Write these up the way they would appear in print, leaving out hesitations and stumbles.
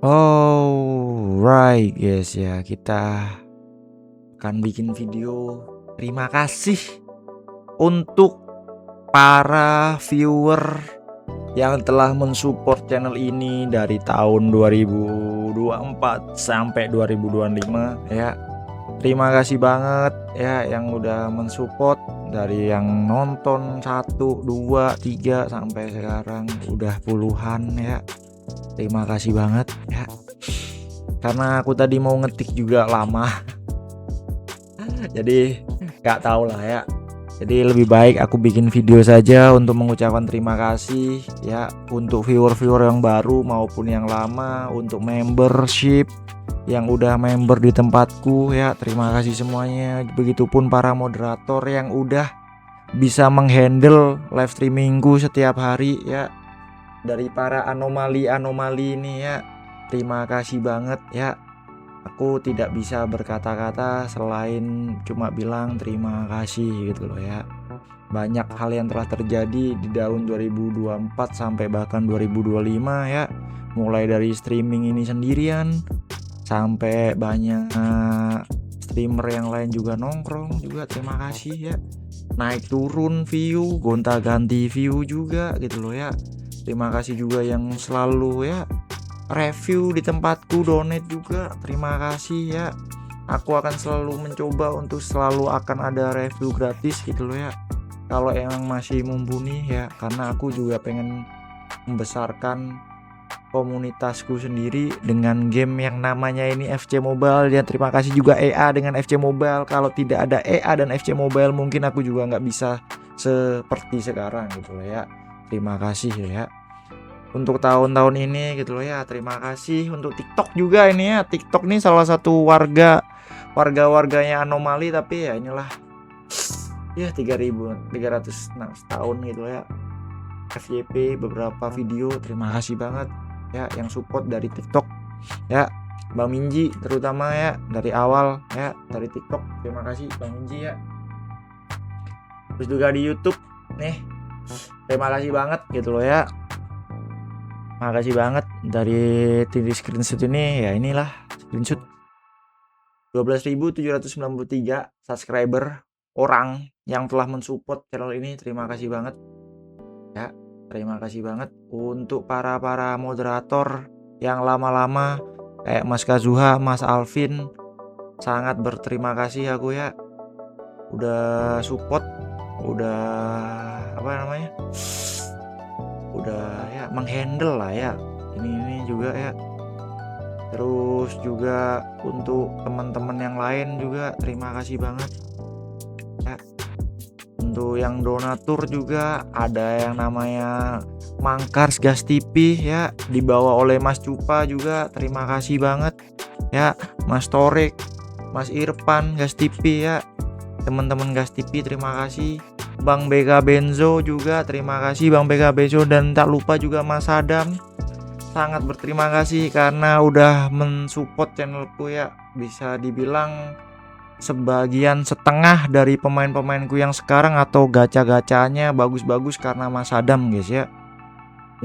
Alright guys ya, kita akan bikin video terima kasih untuk para viewer yang telah mensupport channel ini dari tahun 2024 sampai 2025 ya. Terima kasih banget ya yang udah mensupport, dari yang nonton 1, 2, 3 sampai sekarang udah puluhan ya. Terima kasih banget ya. Karena aku tadi mau ngetik juga lama. Jadi nggak tahu lah ya. Jadi lebih baik aku bikin video saja untuk mengucapkan terima kasih ya untuk viewer-viewer yang baru maupun yang lama, untuk membership yang udah member di tempatku ya. Terima kasih semuanya. Begitupun para moderator yang udah bisa menghandle live streamingku setiap hari ya. Dari para anomali-anomali ini ya, terima kasih banget ya. Aku tidak bisa berkata-kata selain cuma bilang terima kasih gitu loh ya. Banyak hal yang telah terjadi di tahun 2024 sampai bahkan 2025 ya. Mulai dari streaming ini sendirian sampai banyak streamer yang lain juga nongkrong juga, terima kasih ya. Naik turun view, gonta-ganti view juga gitu loh ya. Terima kasih juga yang selalu ya review di tempatku, donate juga, terima kasih ya. Aku akan selalu mencoba untuk selalu akan ada review gratis gitu loh ya, kalau emang masih mumpuni ya, karena aku juga pengen membesarkan komunitasku sendiri dengan game yang namanya ini FC Mobile ya. Terima kasih juga EA dengan FC Mobile. Kalau tidak ada EA dan FC Mobile mungkin aku juga nggak bisa seperti sekarang gitu loh ya. Terima kasih ya untuk tahun-tahun ini gitu loh ya. Terima kasih untuk TikTok juga ini ya. TikTok nih salah satu warganya anomali, tapi ya inilah ya 3.300 tahun gitu loh ya. FYP beberapa video, terima kasih banget ya yang support dari TikTok ya. Bang Minji terutama ya, dari awal ya dari TikTok, terima kasih Bang Minji ya. Terus juga di YouTube nih, terima kasih banget gitu loh ya. Makasih banget dari TV screenshot ini ya, inilah screenshot 12.793 subscriber orang yang telah mensupport channel ini. Terima kasih banget ya. Terima kasih banget untuk para moderator yang lama-lama kayak Mas Kazuha, Mas Alvin. Sangat berterima kasih aku ya, udah support, udah apa namanya, udah ya menghandle lah ya ini juga ya. Terus juga untuk teman-teman yang lain juga terima kasih banget ya. Untuk yang donatur juga ada yang namanya Mangkars Gas TV ya, dibawa oleh Mas Cupa juga, terima kasih banget ya. Mas Torek, Mas Irfan Gas TV ya, teman-teman Gas TV terima kasih. Bang Bega Benzo juga terima kasih Bang Bega Benzo, dan tak lupa juga Mas Adam. Sangat berterima kasih karena udah mensupport channelku ya. Bisa dibilang sebagian setengah dari pemain-pemainku yang sekarang atau gacha-gacanya bagus-bagus karena Mas Adam guys ya.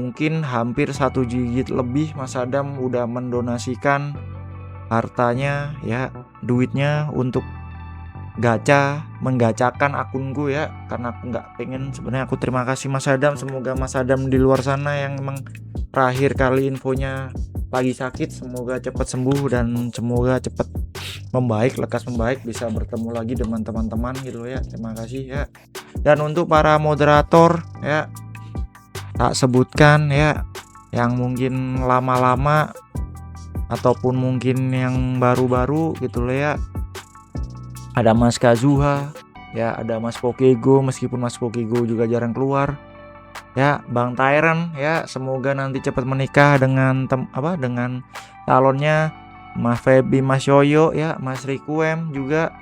Mungkin hampir 1 digit lebih Mas Adam udah mendonasikan hartanya ya, duitnya untuk gacha, menggacakan akunku ya. Karena aku nggak pengen sebenarnya. Aku terima kasih Mas Adam. Semoga Mas Adam di luar sana yang emang terakhir kali infonya lagi sakit, semoga cepat sembuh dan semoga cepat membaik, lekas membaik, bisa bertemu lagi dengan teman-teman gitu ya. Terima kasih ya. Dan untuk para moderator ya, tak sebutkan ya, yang mungkin lama-lama ataupun mungkin yang baru-baru gitu loh ya. Ada Mas Kazuha ya, ada Mas Pokego, meskipun Mas Pokego juga jarang keluar ya. Bang Tyron ya, semoga nanti cepat menikah dengan dengan calonnya. Mas Febi, Mas Yoyo ya, Mas Rikuem juga,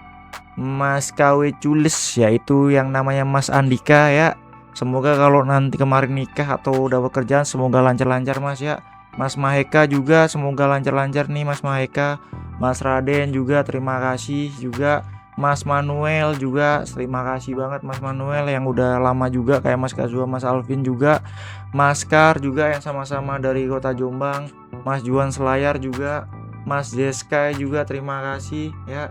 Mas KW Culis yaitu yang namanya Mas Andika ya. Semoga kalau nanti kemarin nikah atau udah bekerjaan semoga lancar-lancar Mas ya. Mas Maheka juga semoga lancar-lancar nih Mas Maheka. Mas Raden juga terima kasih juga. Mas Manuel juga terima kasih banget Mas Manuel yang udah lama juga kayak Mas Kazuha, Mas Alvin juga, Mas Kar juga yang sama-sama dari Kota Jombang. Mas Juan Selayar juga, Mas Jeskai juga terima kasih ya.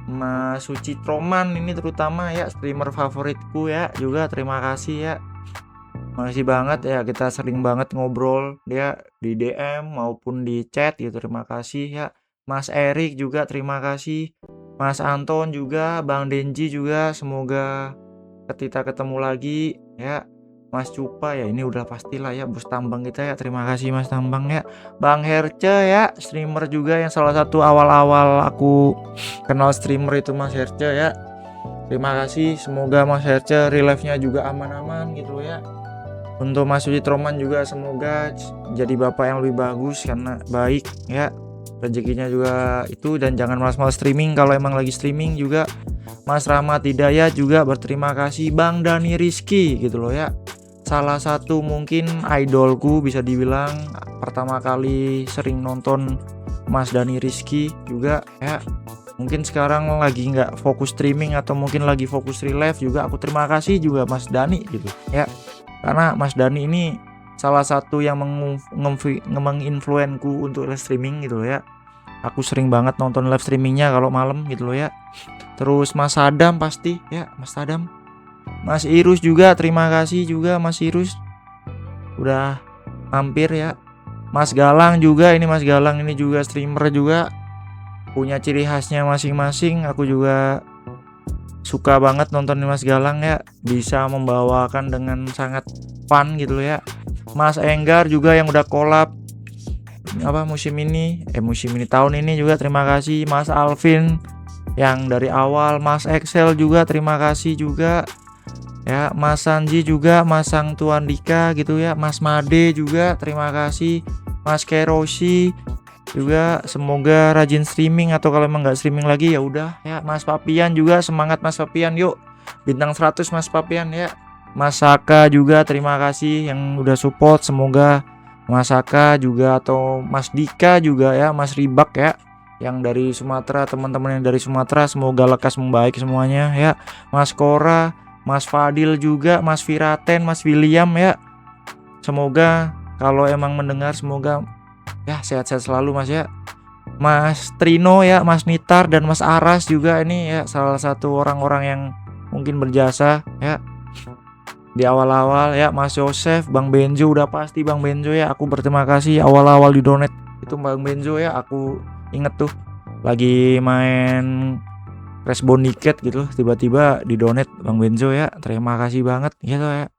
Mas Suci Troman ini terutama ya, streamer favoritku ya, juga terima kasih ya. Makasih banget ya, kita sering banget ngobrol dia di DM maupun di chat gitu. Terima kasih ya. Mas Erik juga terima kasih. Mas Anton juga, Bang Denji juga, semoga kita ketemu lagi ya. Mas Cupa ya, ini udah pastilah ya, bos tambang kita ya. Terima kasih Mas Tambang ya. Bang Herce ya, streamer juga yang salah satu awal-awal aku kenal streamer itu Mas Herce ya. Terima kasih, semoga Mas Herce relive-nya juga aman-aman gitu ya. Untuk Mas Suci Troman juga semoga jadi bapak yang lebih bagus karena baik ya. Rezekinya juga itu, dan jangan malas-malas streaming kalau emang lagi streaming juga. Mas Rahmat Hidayat juga berterima kasih. Bang Dani Rizky gitu loh ya, salah satu mungkin idolku bisa dibilang. Pertama kali sering nonton Mas Dani Rizky juga ya. Mungkin sekarang lagi nggak fokus streaming atau mungkin lagi fokus relive juga, aku terima kasih juga Mas Dani gitu ya. Karena Mas Dani ini salah satu yang menginfluenku untuk live streaming gitu loh ya. Aku sering banget nonton live streamingnya kalau malam gitu loh ya. Terus Mas Sadam pasti ya, Mas Sadam. Mas Irus juga terima kasih juga Mas Irus, udah mampir ya. Mas Galang juga, ini Mas Galang ini juga streamer juga, punya ciri khasnya masing-masing. Aku juga suka banget nonton Mas Galang ya, bisa membawakan dengan sangat fun gitu loh ya. Mas Enggar juga yang udah collab musim ini tahun ini juga terima kasih. Mas Alvin yang dari awal, Mas Excel juga terima kasih juga ya. Mas Sanji juga, Mas Sang Tuan Dika gitu ya. Mas Made juga terima kasih. Mas Kerosi juga, semoga rajin streaming, atau kalau emang nggak streaming lagi ya udah ya. Mas Papian juga, semangat Mas Papian, yuk bintang 100 Mas Papian ya. Mas Saka juga terima kasih yang udah support, semoga Mas Saka juga atau Mas Dika juga ya, Mas Ribak ya yang dari Sumatera, teman-teman yang dari Sumatera semoga lekas membaik semuanya ya. Mas Kora, Mas Fadil juga, Mas Viraten, Mas William ya, semoga kalau emang mendengar semoga ya sehat-sehat selalu Mas ya. Mas Trino ya, Mas Nitar dan Mas Aras juga, ini ya salah satu orang-orang yang mungkin berjasa ya di awal-awal ya. Mas Yosef, Bang Benjo, udah pasti Bang Benjo ya, aku berterima kasih awal-awal di donate itu Bang Benjo ya. Aku inget tuh lagi main Resbon Niket gitu, tiba-tiba di donate Bang Benjo ya, terima kasih banget gitu ya.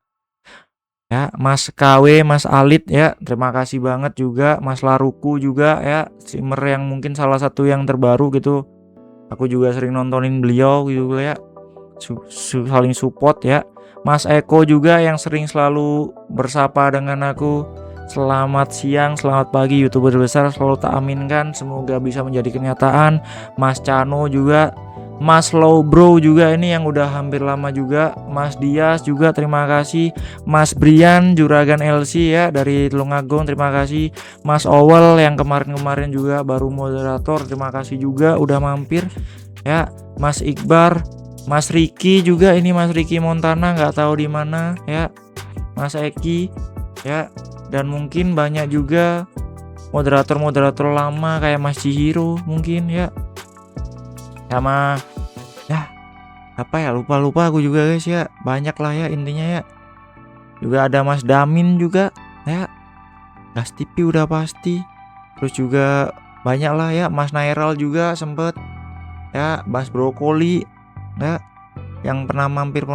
Ya, Mas KW, Mas Alit ya, terima kasih banget juga. Mas Laruku juga ya, streamer yang mungkin salah satu yang terbaru gitu. Aku juga sering nontonin beliau gitu ya, saling support ya. Mas Eko juga yang sering selalu bersapa dengan aku. Selamat siang, selamat pagi YouTuber besar, selalu tak aminkan, semoga bisa menjadi kenyataan. Mas Cano juga, Mas Low Bro juga ini yang udah hampir lama juga. Mas Dias juga terima kasih. Mas Brian Juragan LC ya dari Tulungagung terima kasih. Mas Owel yang kemarin-kemarin juga baru moderator, terima kasih juga udah mampir ya. Mas Iqbar, Mas Riki juga, ini Mas Riki Montana nggak tahu di mana ya. Mas Eki ya, dan mungkin banyak juga moderator-moderator lama kayak Mas Chihiro mungkin ya, sama ya apa ya, lupa aku juga guys ya, banyak lah ya intinya ya. Juga ada Mas Damin juga ya, Gas TV udah pasti. Terus juga banyak lah ya, Mas Nairal juga sempet ya, Mas Brokoli ya yang pernah mampir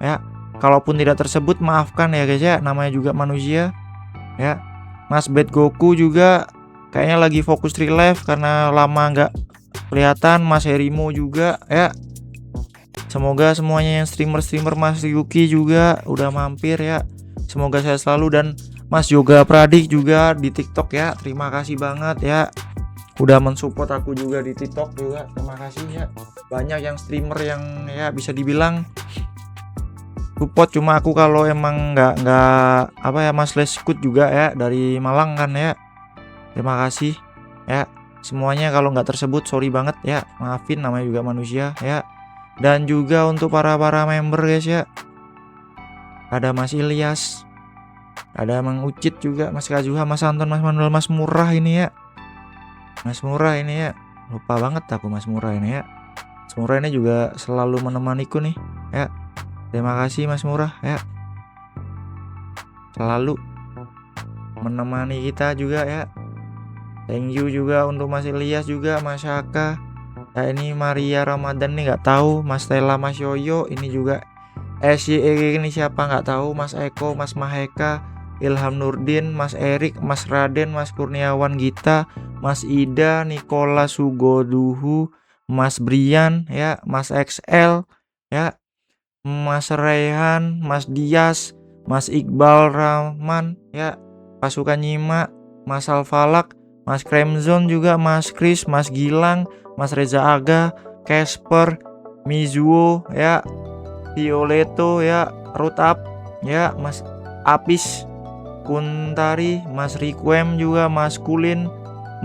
ya. Kalaupun tidak tersebut maafkan ya guys ya, namanya juga manusia ya. Mas Bad Goku juga kayaknya lagi fokus relive karena lama nggak kelihatan. Mas Herimo juga ya, semoga semuanya yang streamer. Mas Yuki juga udah mampir ya, semoga sehat selalu. Dan Mas Yoga Pradik juga di TikTok ya, terima kasih banget ya udah mensupport aku juga di TikTok juga, terima kasih ya. Banyak yang streamer yang ya bisa dibilang support, cuma aku kalau emang nggak apa ya, Mas Leskut juga ya dari Malang kan ya, terima kasih ya semuanya. Kalau nggak tersebut sorry banget ya, maafin, namanya juga manusia ya. Dan juga untuk para member guys ya, ada Mas Ilyas Ada Mang Ucit juga, Mas Kazuha, Mas Anton, Mas Manuel, Mas Murah ini ya. Mas Murah ini ya. Lupa banget aku Mas Murah ini ya. Mas Murah ini juga selalu menemaniku nih ya. Terima kasih Mas Murah ya. Selalu menemani kita juga ya. Thank you juga untuk Mas Ilyas juga, Mas Saka. Ya ini Maria Ramadan nih nggak tahu, Mas Stella, Mas Yoyo ini juga. SYE ini siapa nggak tahu, Mas Eko, Mas Maheka, Ilham Nurdin, Mas Erik, Mas Raden, Mas Kurniawan Gita, Mas Ida, Nikola Sugoduhu, Mas Brian ya, Mas XL ya, Mas Rehan, Mas Dias, Mas Iqbal Rahman ya, Pasukan Nyima, Mas Alfalak, Mas Kremzon juga, Mas Kris, Mas Gilang, Mas Reza Aga, Casper, Mizuo ya, Violeto ya, Rutap ya, Mas Apis, Kuntari, Mas Riquem juga, Mas Kulin,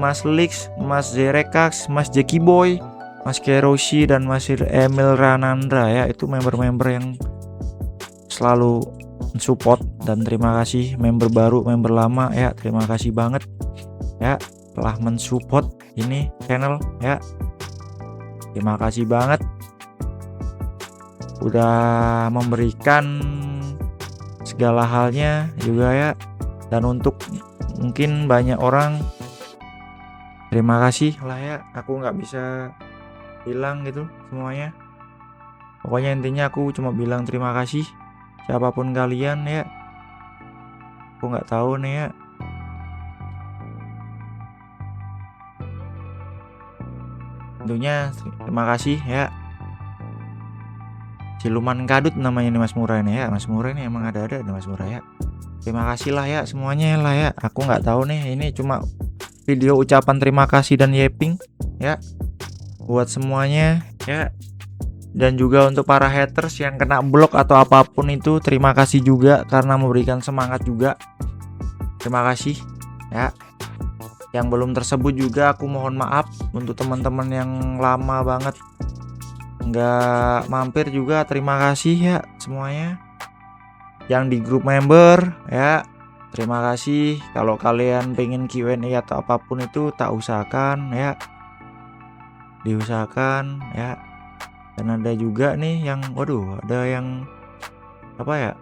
Mas Lix, Mas Zerekax, Mas Jackie Boy, Mas Keroshi, dan Mas Emil Ranandra ya. Itu member-member yang selalu support, dan terima kasih member baru, member lama ya, terima kasih banget ya telah mensupport ini channel ya. Terima kasih banget udah memberikan segala halnya juga ya. Dan untuk mungkin banyak orang, terima kasih lah ya. Aku nggak bisa bilang gitu semuanya. Pokoknya intinya aku cuma bilang terima kasih siapapun kalian ya. Aku nggak tahu nih ya. Tentunya terima kasih ya. Siluman Kadut namanya nih Mas Murah ini ya. Mas Murah ini emang ada-ada nih Mas Murah ya. Terima kasih lah ya semuanya lah ya. Aku nggak tahu nih, ini cuma video ucapan terima kasih dan yeping ya buat semuanya ya. Dan juga untuk para haters yang kena blok atau apapun itu, terima kasih juga karena memberikan semangat juga. Terima kasih ya. Yang belum tersebut juga aku mohon maaf. Untuk teman-teman yang lama banget nggak mampir juga, terima kasih ya semuanya. Yang di grup member ya, terima kasih. Kalau kalian pengen Q&A atau apapun itu tak usahakan ya, diusahakan ya. Dan ada juga nih yang waduh, ada yang apa ya,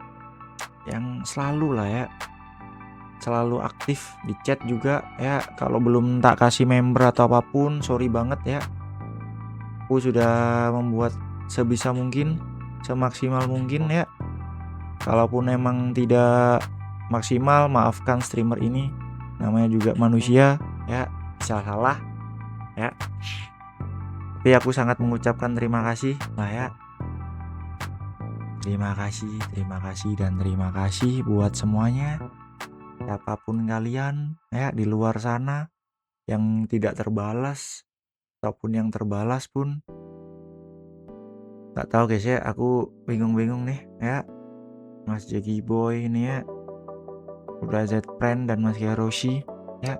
yang selalu lah ya, selalu aktif di chat juga ya. Kalau belum tak kasih member atau apapun, sorry banget ya. Aku sudah membuat sebisa mungkin, semaksimal mungkin ya. Kalaupun emang tidak maksimal, maafkan streamer ini, namanya juga manusia ya, bisa salah ya. Tapi aku sangat mengucapkan terima kasih lah ya. Terima kasih dan terima kasih buat semuanya. Siapapun kalian ya di luar sana yang tidak terbalas ataupun yang terbalas pun, nggak tahu guys ya, aku bingung nih ya. Mas Jackie Boy ini ya, udah Z-Friend dan Mas Keroshi ya,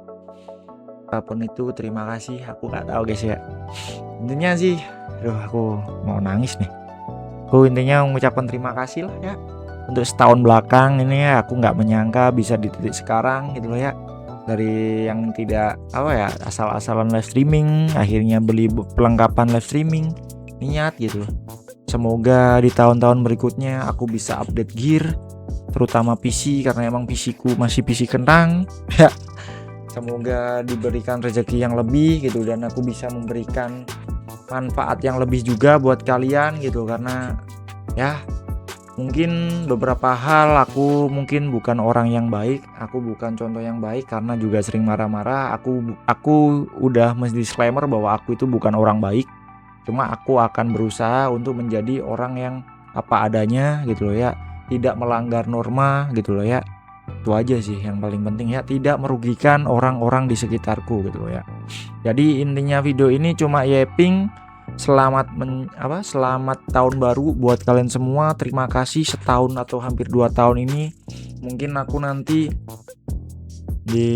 apapun itu terima kasih. Aku nggak tahu guys ya, intinya sih aduh aku mau nangis nih. Aku intinya mengucapkan terima kasih lah ya. Untuk setahun belakang ini ya, aku nggak menyangka bisa di titik sekarang gitu loh ya. Dari yang tidak apa ya, asal-asalan live streaming, akhirnya beli perlengkapan live streaming, niat gitu loh. Semoga di tahun-tahun berikutnya aku bisa update gear, terutama PC, karena emang PC ku masih PC kentang ya. Semoga diberikan rezeki yang lebih gitu, dan aku bisa memberikan manfaat yang lebih juga buat kalian gitu. Karena ya mungkin beberapa hal aku mungkin bukan orang yang baik, aku bukan contoh yang baik karena juga sering marah-marah. Aku udah mesti disclaimer bahwa aku itu bukan orang baik. Cuma aku akan berusaha untuk menjadi orang yang apa adanya gitu loh ya, tidak melanggar norma gitu loh ya. Itu aja sih yang paling penting ya, tidak merugikan orang-orang di sekitarku gitu loh ya. Jadi intinya video ini cuma yeping. Selamat tahun baru buat kalian semua. Terima kasih setahun atau hampir 2 tahun ini. Mungkin aku nanti di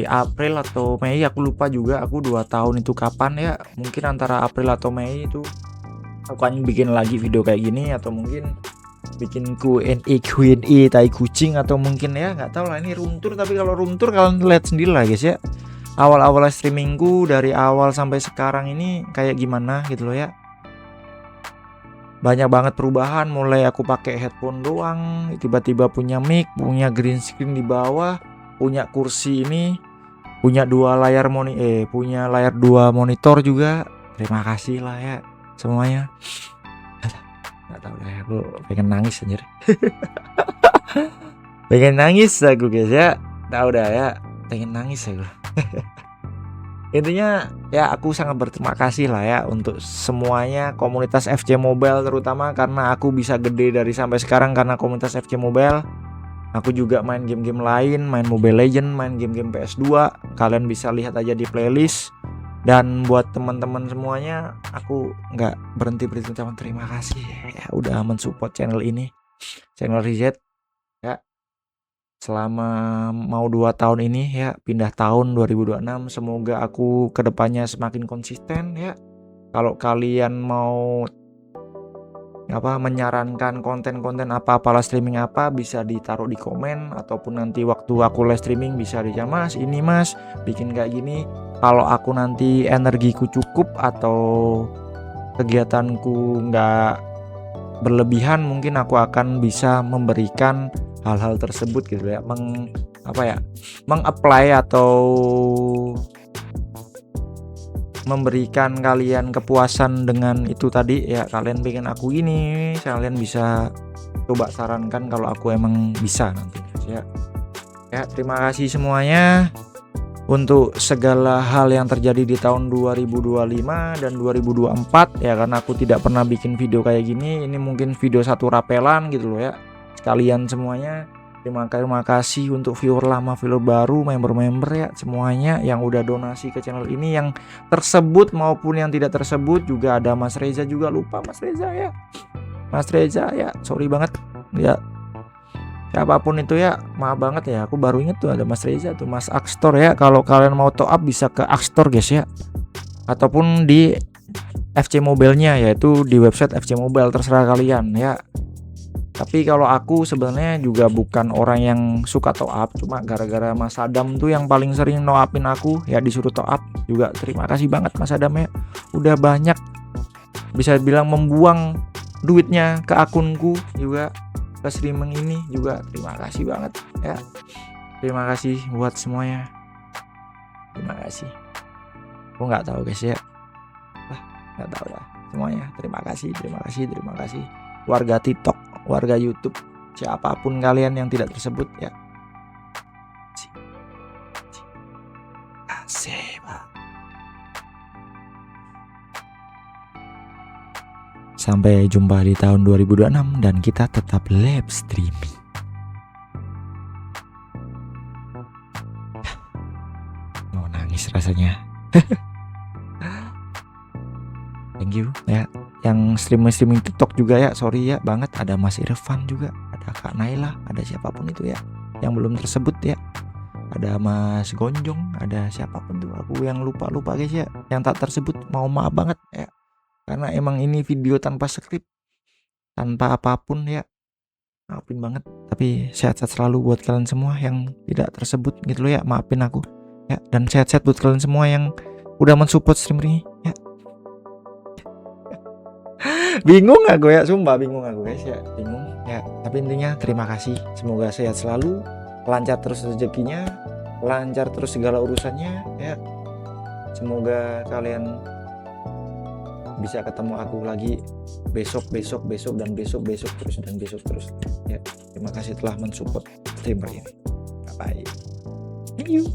April atau Mei, aku lupa juga aku 2 tahun itu kapan ya. Mungkin antara April atau Mei itu aku akan bikin lagi video kayak gini, atau mungkin bikin Q&A tai kucing, atau mungkin ya nggak tahu lah ini room tour. Tapi kalau room tour kalian lihat sendiri lah guys ya, awal-awal streamingku dari awal sampai sekarang ini kayak gimana gitu loh ya. Banyak banget perubahan, mulai aku pakai headphone doang, tiba-tiba punya mic, punya green screen di bawah, punya kursi ini, punya punya layar 2 monitor juga. Terima kasih lah ya semuanya. Nggak tahu lah, aku pengen nangis anjir. Pengen nangis aku guys ya. Tahu dah ya, pengen nangis aku. Intinya ya aku sangat berterima kasih lah ya untuk semuanya, komunitas FC Mobile terutama, karena aku bisa gede dari sampai sekarang karena komunitas FC Mobile. Aku juga main game-game lain, main Mobile Legend, main game-game PS2. Kalian bisa lihat aja di playlist. Dan buat teman-teman semuanya, aku nggak berhenti ucapan terima kasih ya udah mensupport channel ini, channel Rizet ya, selama mau 2 tahun ini ya, pindah tahun 2026. Semoga aku kedepannya semakin konsisten ya. Kalau kalian mau menyarankan konten-konten apa live streaming apa, bisa ditaruh di komen, ataupun nanti waktu aku live streaming bisa Mas ini Mas bikin kayak gini. Kalau aku nanti energiku cukup atau kegiatanku nggak berlebihan, mungkin aku akan bisa memberikan hal-hal tersebut gitu ya, meng-apply atau memberikan kalian kepuasan dengan itu tadi ya. Kalian bikin aku ini, kalian bisa coba sarankan kalau aku emang bisa nanti ya. Ya, terima kasih semuanya untuk segala hal yang terjadi di tahun 2025 dan 2024 ya, karena aku tidak pernah bikin video kayak gini. Ini mungkin video satu rapelan gitu loh ya. Sekalian semuanya terima kasih untuk viewer lama, viewer baru, member-member ya semuanya yang udah donasi ke channel ini, yang tersebut maupun yang tidak tersebut juga. Ada Mas Reza juga, lupa Mas Reza ya. Mas Reza ya, sorry banget ya. Siapapun itu ya, maaf banget ya, aku baru inget tuh ada Mas Reza tuh, Mas Akstor ya. Kalau kalian mau top up bisa ke Akstor guys ya, ataupun di FC Mobile-nya, yaitu di website FC Mobile, terserah kalian ya. Tapi kalau aku sebenarnya juga bukan orang yang suka top up, cuma gara-gara Mas Adam tuh yang paling sering no upin aku ya, disuruh top up juga. Terima kasih banget Mas Adam ya, udah banyak bisa bilang membuang duitnya ke akunku juga, ke streaming ini juga. Terima kasih banget ya, terima kasih buat semuanya, terima kasih. Aku nggak tahu guys ya, nggak tahu lah semuanya. Terima kasih warga TikTok, warga YouTube, siapapun kalian yang tidak tersebut ya. Asik. Sampai jumpa di tahun 2026 dan kita tetap live streaming. Mau nangis rasanya. Thank you ya yang streaming TikTok juga ya, sorry ya banget. Ada Mas Irfan juga, ada Kak Naila, ada siapapun itu ya yang belum tersebut ya. Ada Mas Gonjong, ada siapapun tuh, aku yang lupa guys ya, yang tak tersebut. Mau maaf banget ya, karena emang ini video tanpa skrip, tanpa apapun ya, maafin banget. Tapi sehat-sehat selalu buat kalian semua yang tidak tersebut gitu loh ya, maafin aku ya. Dan sehat-sehat buat kalian semua yang udah mensupport streamer ini ya. Bingung aku ya, sumpah bingung aku guys ya, bingung ya. Tapi intinya terima kasih, semoga sehat selalu, lancar terus rezekinya, lancar terus segala urusannya ya. Semoga kalian bisa ketemu aku lagi besok dan besok terus ya. Terima kasih telah mensupport streamer ini. Bye bye. Thank you.